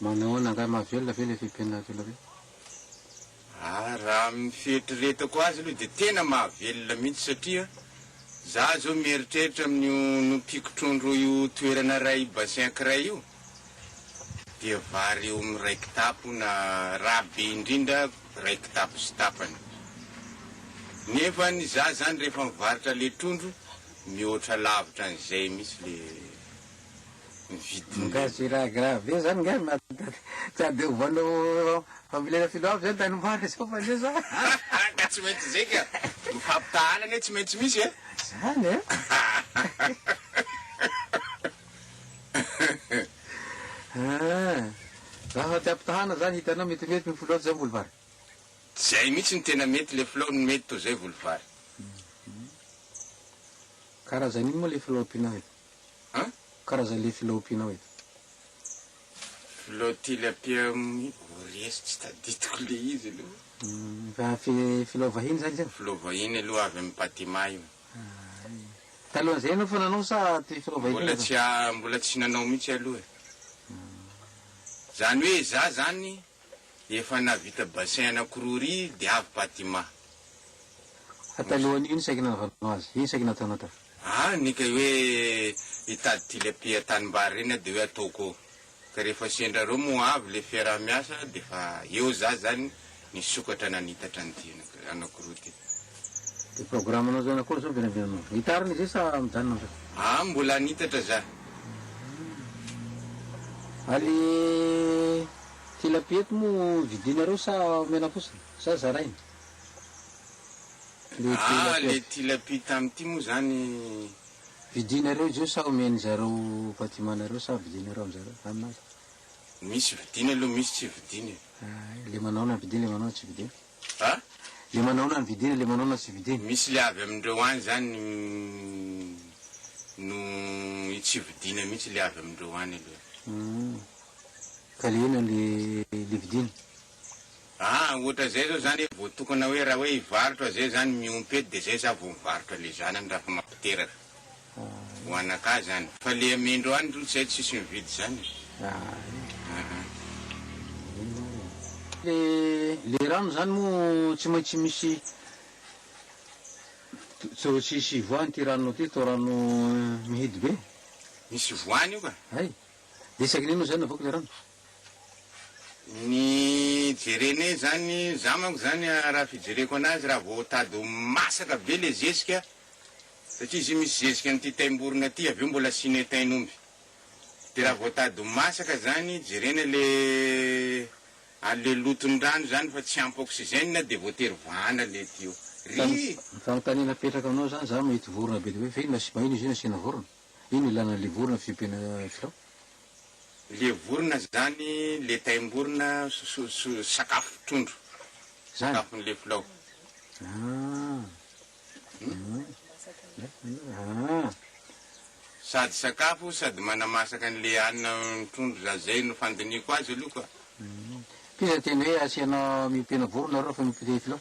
manao nanga mahavelona ve le fipenatela ve raha mifieritreretako azy aloha de tena mahavelona mihitsy satria za zao mieritreritra amin'io mpikotrondro io toerana ray bassin kiray io dia vary eo amin'ny ray kitapo na raha be indrindra ray kitapo sy tapany nefa ny za zany rehefa mivarotra le trondro mihoatra lavitra an'izay mihitsy le mividiny gasy raha grave be zany nga sady ovanao familena filo avy zany tany mary sao fa le za ka tsy maintsy zay ka mifampitahanany tsy maintsy misy e zany e raha ty ampitahana zany hitanao metimety mifoloaty zay volovary zay mihitsy ny tena mety le filao ny mety to zay volovary karazany iny moa le filaopinao eto karazany le filaopinao eto filao tilapia oresy tsy taditiko le izy aloha filao vahiny zany zany filao vahiny aloha avy amin'ny patima io talohan'izay anao fa nanao sa ty filao vahiny mbola tsy nanao mihitsy aloha zany hoe za zany efa navita bassin anakirory de avy patima talohan'io iny saky nanavanao azy iny saky nataonao ta nika hoe hitady tilapia tanimbary reny de hoe ataoko ka rehefa sendra reo moa avy le fiarah-miasa de fa eo za zany nisokatra nanitatra nyty anakiroa ty de programme anao zao anakory zao vinavinaanao hitariny zay sa mijanonao sa mbola nitatra za ali tilapieto mo vidinareo sa mena fosiny sa zarainy le tilapia tamity moa zany vidinareo izy io sa omeny zareo patimanareo sa vidinareo amizareo aminazy misy vidiny aloha misy tsy vidiny le manao na vidiny le manao tsy vidiny le manao na ny vidiny le manao na tsy vidiny misy le avy amindreo any zany no tsy vidina mihitsy le avy amindreo any aloha ka le ina le vidiny ohatra zay zao zany voatokana hoe raha hoe hivarotra zay zany miompy ety de zay za vo mivarotra le zanany raha fa mampiteraka ho anaka zany fa le amendreo any ro zay tsisy mividy zany le rano zany mo tsy maintsy misy tsisy voany ty ranonao ty to rano mihidy be misy voany io ka ay de isaky ninao zany avoaka le rano ny jerene zany za manko zany raha fijereko anazy raha vo tady masaka be le zesika satria izy misy zesika nyty taimborona ty avy eo mbola sine tainomby de raha vo tady masaka zany jerena le lotony rano zany fa tsy ampy oxygène de voatery vana le tio ry fanotanina petraka aminao zany za mahity vorona be de hoe fa ino nasy mahino izy io nasiana vorona ino ilana le vorona fimpena filao le vorona zany le taimborona sakafo trondro sakafon'le filao sady sakafo sady manamasaka an'le anina trondro za zay no fandiniko azy aloha ka piza teny hoe asiana mimpena vorona reo fa mipite filao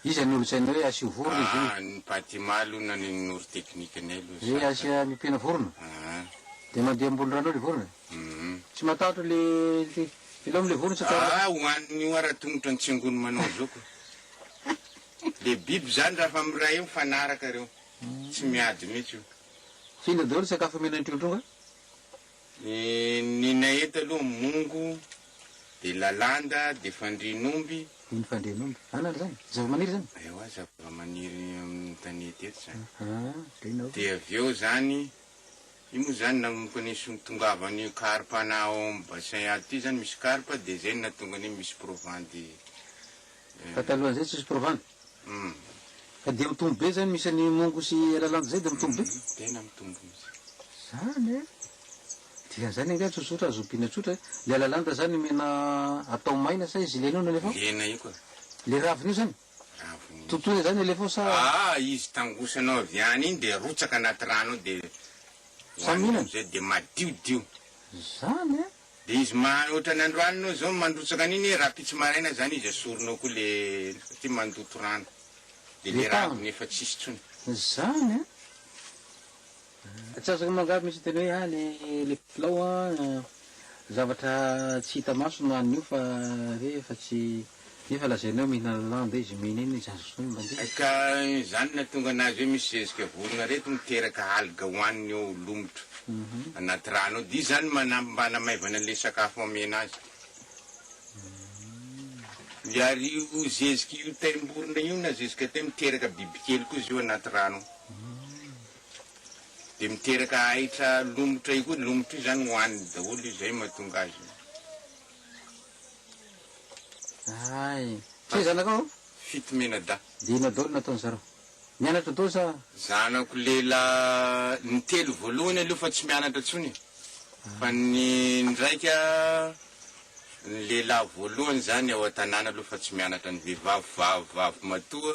izy an'olotsaina hoe asio vorona izy ny patima aloha na ny noro teknikany aloha zay asia mipena vorona de mandeha ambony ranao le vorona tsy matahotra le filao amle vorona tsy hoaniny ara-tongotra ny tsingony manao zao ko le biby zany raha fa miray eo mifanaraka reo tsy miady mihitsy io fina daholo sakafo menany trondronga nina eto aloha mongo de lalanda de fandrinomby iny fandrinomby anany zany zava-maniry zany eoa zava-maniry amin'ny tanety eto zany de avy eo zany io moa zany nanomboka ny tongavany carpana ao amin'ny bassin ato ty zany misy carpe de zay natonga ny misy provandy fa talohan'izay tsisy provandy fa de mitombo be zany misy any mongo sy lalanda zay de mitombo be tena mitombo misy zany dia zany nga tsosotra azo ompina tsotra le lalanda zany mena atao maina sa izy lenao na lefa lena io koa le raviny io zany totoina zany lefa sa izy tangosanao avy any iny de rotsaka anaty rano de samihina zay de madiodio zany de izy ohatra ny androanonao zao mandrotsaka an'iny raha pitsy maraina zany izy asorinao koa le ty mandoto rano de le raviny efa tsisy tsony zany tsy azoko mangaby misy teny hoe le filao zavatra tsy hita maso no an'io fa rehefa tsy nefa lazainao mihinana lamba izy mihina iny izy azo soa mandeha ka zany na tonga anazy hoe misy zezika vorona reto miteraka alga hoaniny eo lomotra anaty rano ao dia zany manambana maivana an'le sakafo amena azy miary io zezika io taimborona io na zezika te miteraka bibikely koa izy io anaty rano dia miteraka ahitra lomotra io koa lomotra io zany hoaniny daholo izay mahatonga azy ay tsy zanakao fito mena da dina daholo nataony zareo mianatra daholo sa zanako lela ny telo voalohany aloha fa tsy mianatra tsony fa ny ndraika ny lehilahy voalohany zany ao an-tanàna aloha fa tsy mianatra ny vehivavy vavy matoa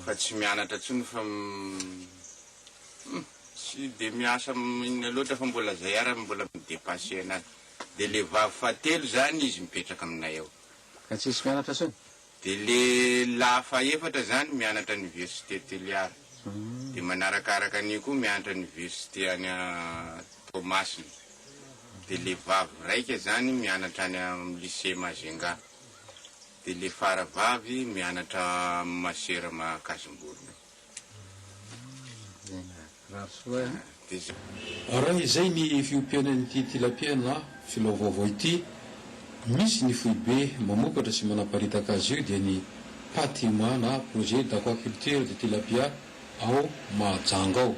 fa tsy mianatra tsony fa tsy dia miasa inona loatra fa mbola zay ara mbola midepase anazy dia le vavy fahatelo zany izy mipetraka aminay ao ka tsisy mianatra tsony dia le lahy faefatra zany mianatra université Teliara dia manarakaraka an'io koa mianatra université any Tomasina dia le vavy raika zany mianatra any amin'ny lycée Mazenga dia le faravavy mianatra masera Makazimborona rahasoa raha izay ny fiompianan'ity tilapia na filovaovao ity misy ny foibe mamokatra sy manaparitaka azy io dia ny patima na projet d'aquaculture de tilapia ao Mahajanga ao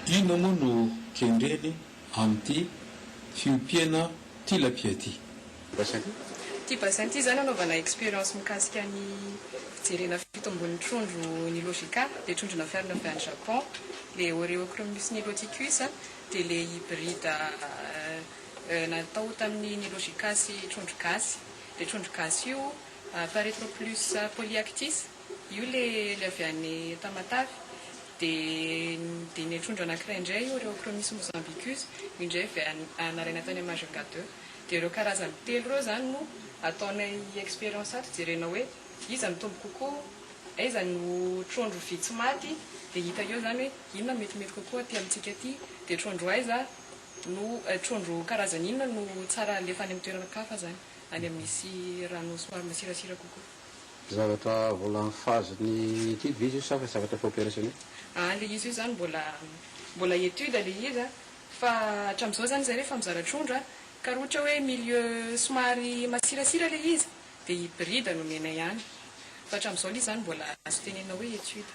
inona moa no kendreny amin'ity fiompiana tilapia ity ty bassin ty zany anaovana expérience mikasika ny fijerena fitombon'ny trondro ny logika le trondro nafiarina avy any Japon le Oreochromis niloticus dia le hybride natao tamin'ny logika sy trondro gasy le trondro gasy io Paretroplus polyactis io le avy any Tamatavy dia ny trondro anankiray indray Oreochromis mozambicus indray avy anaraina tany Majunga 2 dia ireo karazany telo ireo zany no ataonay expérience ato jerena hoe iza mitombo kokoa aiza no trondro vitsy maty dia hita eo zany hoe inona metimety kokoa aty amintsika aty dia trondro aiza no trondro karazany inona no tsara alefa any amin'ny toerana kafa zany any amin'ny misy rano somary masirasira kokoa zavatra vola fazony ity vizy io sa fa zavatra fa opération le izy io zany mbola étude le izy fa hatramin'izao zany zay rehefa mizara trondro ka raha ohatra hoe milieu somary masirasira le izy dia hybride no menay ihany fa hatramin'izao le izy zany mbola azo tenena hoe étude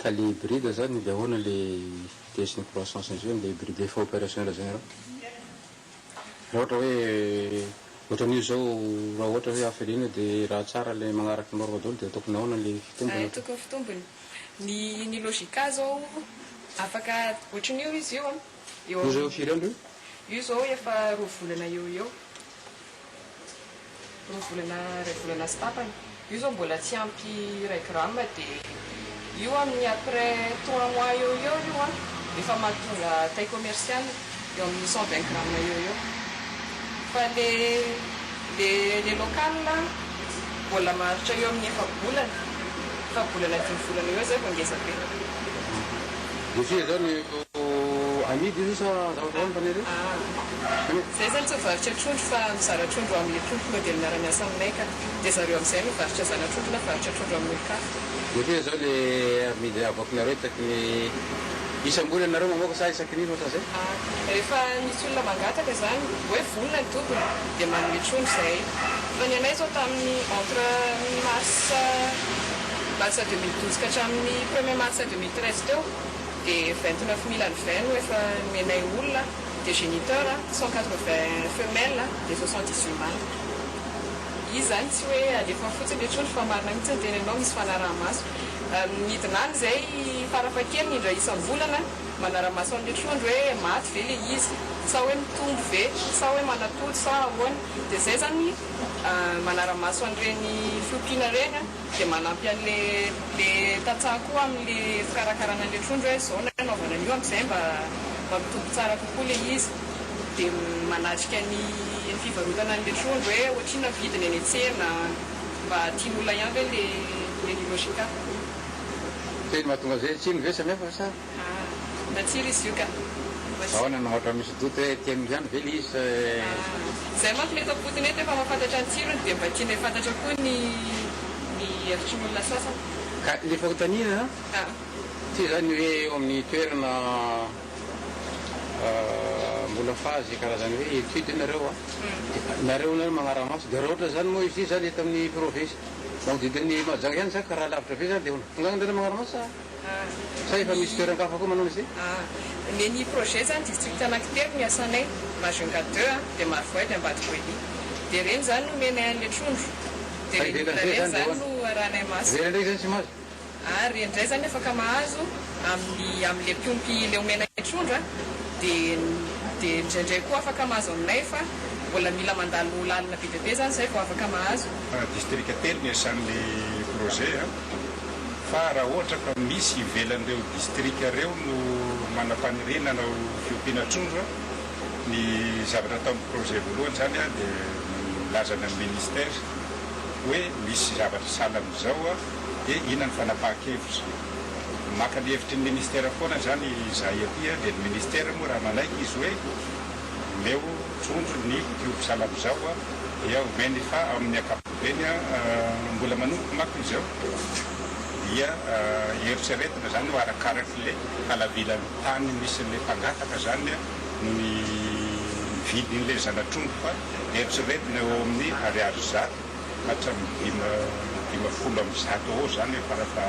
ka le hybride zany dia ahoana le tesiny croissance izy hoe le hybride efa opérationnel zany raha ohatra hoe ohatran'io zao raha ohatra hoe hafelina dia raha tsara le magnaraky norme daholo dia tokony ahoana le fitombony tokony fitombony ny logika zao afaka ohatran'io izy io io zao firy andro io zao efa roa volana eo roa volana ray volana sy tapany io zao mbola tsy ampy 1 gramme dia io amin'ny après 3 mois eo io efa mahatonga taille commerciale eo amin'ny 120 gramme eo fa le local mbola maharitra eo amin'ny efa bolana 5 volana eo zay vao ngeza be dia fia zany amidy izy sa zavatra mpanere zay zany tsy varotra trondro fa mizara trondro amin'ny trondro modèle miara-miasa aminay ka dia zareo amin'izay no varotra zana trondro na varotra trondro amin'ny olika dia fia zao le amidy avakinareo itaky ny isam-bola nareo mamoaka sa isaky nino ohatra zay rehefa misy olona mangataka zany hoe volona ny tompony dia manome trondro zay fa ny anay zao tamin'ny entre mars 2012 ka hatramin'ny 1er mars 2013 teo dia 29 000 any vin no efa menay olona dia géniteur 180 femelle dia 78 mâle izy zany tsy hoe alefa fotsiny le trondro fa marina mihitsy ny tenenao misy fanaraha-maso midinany zay farafakely ny indra isam-bolana manara-maso an'le trondro hoe maty ve le izy sa hoe mitombo ve sa hoe manatody sa ahoana dia zay zany manara-maso an'ireny fiompiana reny dia manampy an'le tatsaha koa amin'le fikarakarana an'le trondro hoe zao na anaovana an'io amin'izay mba mitombo tsara kokoa le izy dia manatrika ny fivarotana an'le trondro hoe ohatrina vidiny any an-tsena mba tian'olona ihany hoe le logika teny mahatonga zay tsiny ve samihafa sa natsiry izy io ka zahoana na ohatra misy doty hoe tian'izany vely izy zay manko le tapotiny eto efa mahafantatra ny tsirony dia mba tiany fantatra koa ny hevitry ny olona sasany ka le fakotanina ty zany hoe eo amin'ny toerana mbola fazy karazany hoe étude nareo nareo na magnara-maso dia raha ohatra zany moa izy zany eto amin'ny province magnodidin'ny Mahajanga ihany zany karaha lavitra be zany dia tonganandrena magnara-maso sa efa misy toeran-kafa koa manao izy ny projet zany district anankitelo miasanay Majunga 2 dia Marivoay dia Ambatokoely dia reny zany no menay an'le trondro dia reny zany no arahanay maso reny ndraiky zany tsy mahazo reny ndray zany afaka mahazo amin'le mpiompi le omenay trondro dia indraindray koa afaka mahazo aminay fa mbola mila mandalo lalina be dia be zany zay vao afaka mahazo district telo miasan'le projet fa raha ohatra ka misy ivelan'ireo district reo no manam-panirenana fiompiana trondro ny zavatra tamin'ny projet voalohany zany dia milazana amin'ny ministère hoe misy zavatra sahala amin'izao dia ina ny fanapahan-kevitra maka ny hevitry ny ministère foana zany zahay aty dia ny ministère moa raha manaiky izy hoe meo trondro ny mpiompy sahala amin'izao dia omeny fa amin'ny ankapobeny mbola manomboka mako izao dia eritreretina zany ho arakaraky le halavilan'ny tany misy le mpangataka zany no ny vidin'le zana-trondro fa eritreretina eo amin'ny 100 hatramin'ny 50 amin'ny 100 eo zany farafa